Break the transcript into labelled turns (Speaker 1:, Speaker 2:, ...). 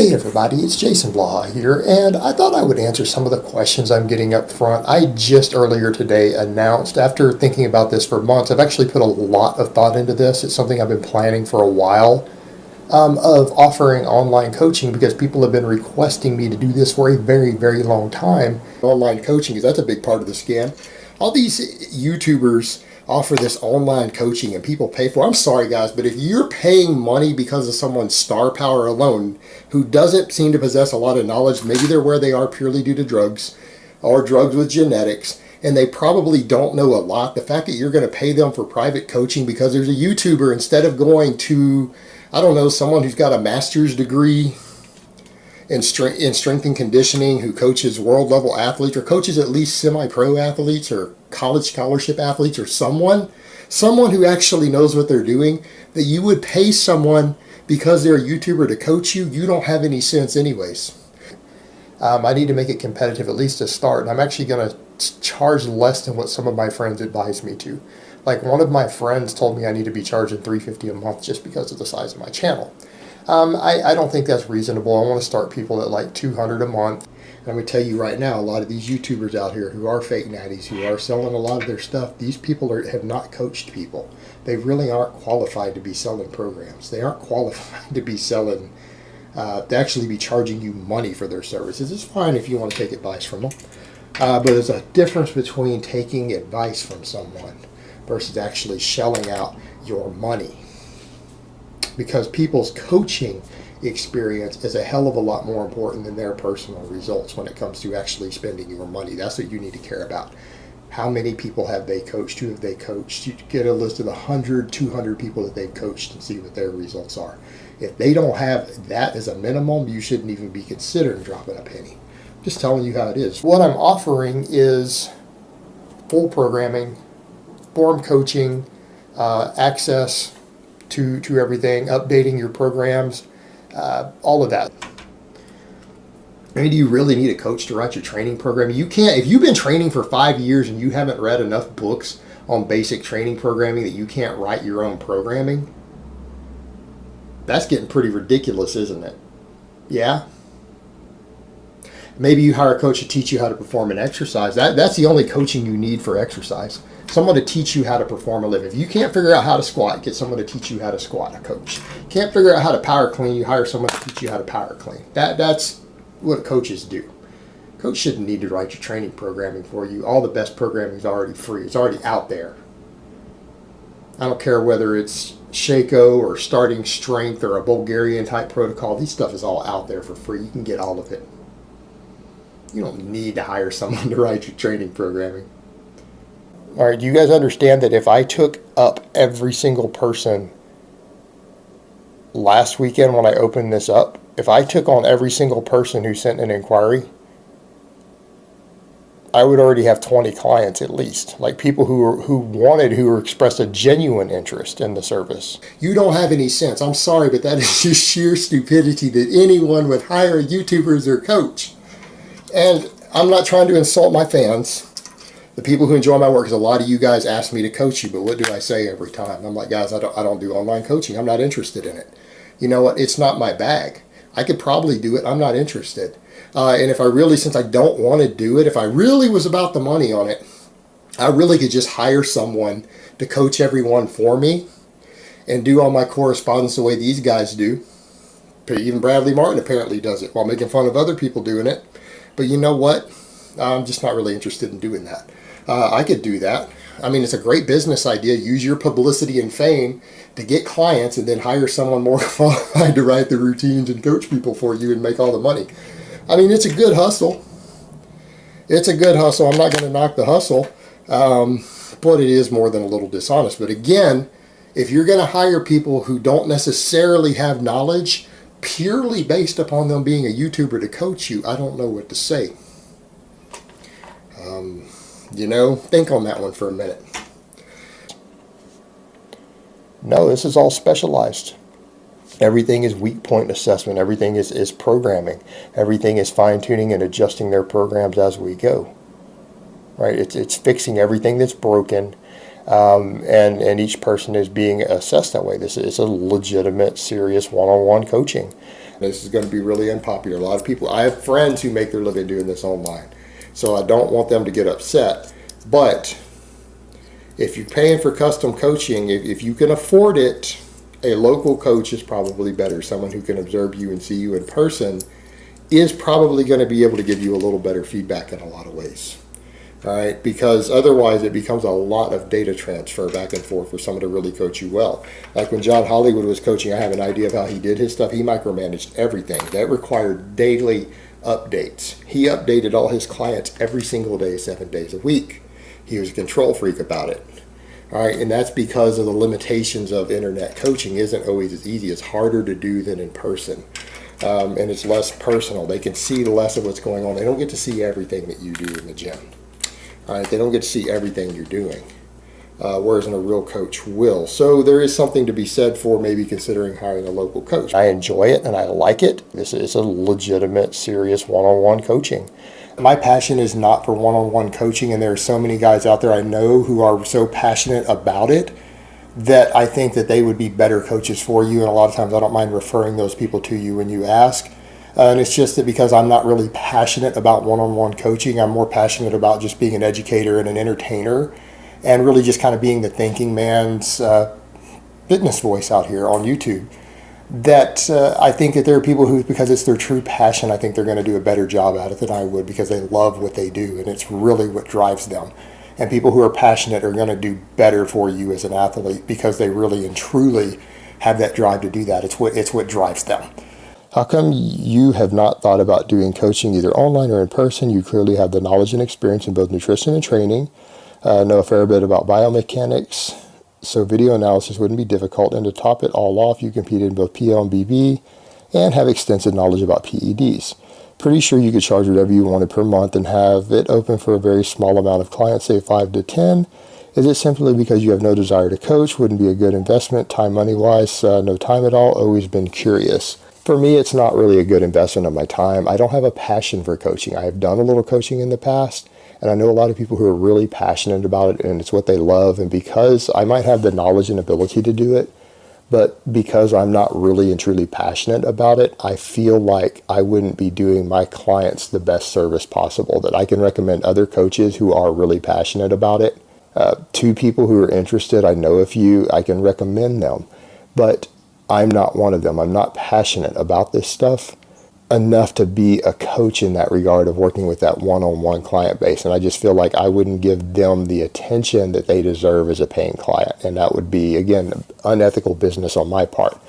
Speaker 1: Hey everybody, it's Jason Blaha here, and I thought I would answer some of the questions I'm getting up front. I just earlier today announced, after thinking about this for months, I've actually put a lot of thought into this. It's something I've been planning for a while, of offering online coaching because people have been requesting me to do this for a very, very long time. Online coaching, because that's a big part of the scam. All these YouTubers offer this online coaching and people pay for it. I'm sorry guys, but if you're paying money because of someone's star power alone who doesn't seem to possess a lot of knowledge, maybe they're where they are purely due to drugs or drugs with genetics, and they probably don't know a lot, the fact that you're going to pay them for private coaching because there's a YouTuber, instead of going to, I don't know, someone who's got a master's degree in strength and conditioning, who coaches world level athletes or coaches at least semi-pro athletes or college scholarship athletes, or someone who actually knows what they're doing, that you would pay someone because they're a YouTuber to coach you, you don't have any sense anyways. I need to make it competitive at least to start, and I'm actually going to charge less than what some of my friends advised me to. Like, one of my friends told me I need to be charging $350 a month just because of the size of my channel. I don't think that's reasonable. I want to start people at like $200 a month. And I'm going to tell you right now, a lot of these YouTubers out here who are fake natties, who are selling a lot of their stuff, these people have not coached people. They really aren't qualified to be selling programs. They aren't qualified to be selling, to actually be charging you money for their services. It's fine if you want to take advice from them. But there's a difference between taking advice from someone versus actually shelling out your money. Because people's coaching experience is a hell of a lot more important than their personal results when it comes to actually spending your money. That's what you need to care about. How many people have they coached? Who have they coached? You get a list of 100, 200 people that they've coached and see what their results are. If they don't have that as a minimum, you shouldn't even be considering dropping a penny. Just telling you how it is. What I'm offering is full programming, form coaching, access to everything, updating your programs, all of that. I mean, do you really need a coach to write your training program? You can't, if you've been training for 5 years and you haven't read enough books on basic training programming that you can't write your own programming, that's getting pretty ridiculous, isn't it? Yeah? Maybe you hire a coach to teach you how to perform an exercise. That's the only coaching you need for exercise. Someone to teach you how to perform a lift. If you can't figure out how to squat, get someone to teach you how to squat, a coach. Can't figure out how to power clean, you hire someone to teach you how to power clean. That's what coaches do. Coach shouldn't need to write your training programming for you. All the best programming is already free. It's already out there. I don't care whether it's Shaco or starting strength or a Bulgarian type protocol. These stuff is all out there for free. You can get all of it. You don't need to hire someone to write your training programming. All right, do you guys understand that if I took up every single person last weekend when I opened this up, if I took on every single person who sent an inquiry, I would already have 20 clients at least, like people who expressed a genuine interest in the service. You don't have any sense. I'm sorry, but that is just sheer stupidity that anyone would hire a YouTuber as their coach. And I'm not trying to insult my fans, the people who enjoy my work, because a lot of you guys ask me to coach you, but what do I say every time? I'm like, guys, I don't do online coaching. I'm not interested in it. You know what? It's not my bag. I could probably do it. I'm not interested. And if I really, since I don't want to do it, if I really was about the money on it, I really could just hire someone to coach everyone for me and do all my correspondence the way these guys do. Even Bradley Martin apparently does it while making fun of other people doing it. But you know what? I'm just not really interested in doing that. I could do that. I mean, it's a great business idea. Use your publicity and fame to get clients and then hire someone more qualified to write the routines and coach people for you and make all the money. I mean, it's a good hustle. It's a good hustle. I'm not going to knock the hustle, but it is more than a little dishonest. But again, if you're going to hire people who don't necessarily have knowledge purely based upon them being a YouTuber to coach you, I don't know what to say. Think on that one for a minute. No, this is all specialized. Everything is weak point assessment. Everything is programming. Everything is fine-tuning and adjusting their programs as we go. Right? It's fixing everything that's broken, and each person is being assessed that way. This is a legitimate, serious one-on-one coaching. This is going to be really unpopular. A lot of people, I have friends who make their living doing this online, so I don't want them to get upset. But if you're paying for custom coaching, if you can afford it, a local coach is probably better. Someone who can observe you and see you in person is probably going to be able to give you a little better feedback in a lot of ways. All right, because otherwise it becomes a lot of data transfer back and forth for someone to really coach you well. Like when John Hollywood was coaching, I have an idea of how he did his stuff. He micromanaged everything. That required daily updates. He updated all his clients every single day, 7 days a week. He was a control freak about it. All right, and that's because of the limitations of internet coaching. Isn't always as easy. It's harder to do than in person. And it's less personal. They can see less of what's going on. They don't get to see everything that you do in the gym. All right, they don't get to see everything you're doing, whereas a real coach will. So there is something to be said for maybe considering hiring a local coach. I enjoy it and I like it. This is a legitimate, serious one-on-one coaching. My passion is not for one-on-one coaching, and there are so many guys out there I know who are so passionate about it that I think that they would be better coaches for you, and a lot of times I don't mind referring those people to you when you ask. And it's just that because I'm not really passionate about one-on-one coaching, I'm more passionate about just being an educator and an entertainer and really just kind of being the thinking man's fitness voice out here on YouTube. That I think that there are people who, because it's their true passion, I think they're going to do a better job at it than I would because they love what they do and it's really what drives them. And people who are passionate are going to do better for you as an athlete because they really and truly have that drive to do that. It's what drives them. How come you have not thought about doing coaching either online or in person? You clearly have the knowledge and experience in both nutrition and training, know a fair bit about biomechanics, so video analysis wouldn't be difficult. And to top it all off, you competed in both PL and BB and have extensive knowledge about PEDs. Pretty sure you could charge whatever you wanted per month and have it open for a very small amount of clients, say 5 to 10. Is it simply because you have no desire to coach? Wouldn't be a good investment, time money-wise, no time at all? Always been curious. For me, it's not really a good investment of my time. I don't have a passion for coaching. I have done a little coaching in the past, and I know a lot of people who are really passionate about it, and it's what they love. And because I might have the knowledge and ability to do it, but because I'm not really and truly passionate about it, I feel like I wouldn't be doing my clients the best service possible. That I can recommend other coaches who are really passionate about it. To people who are interested, I know a few, I can recommend them. But I'm not one of them. I'm not passionate about this stuff enough to be a coach in that regard of working with that one-on-one client base. And I just feel like I wouldn't give them the attention that they deserve as a paying client. And that would be, again, unethical business on my part.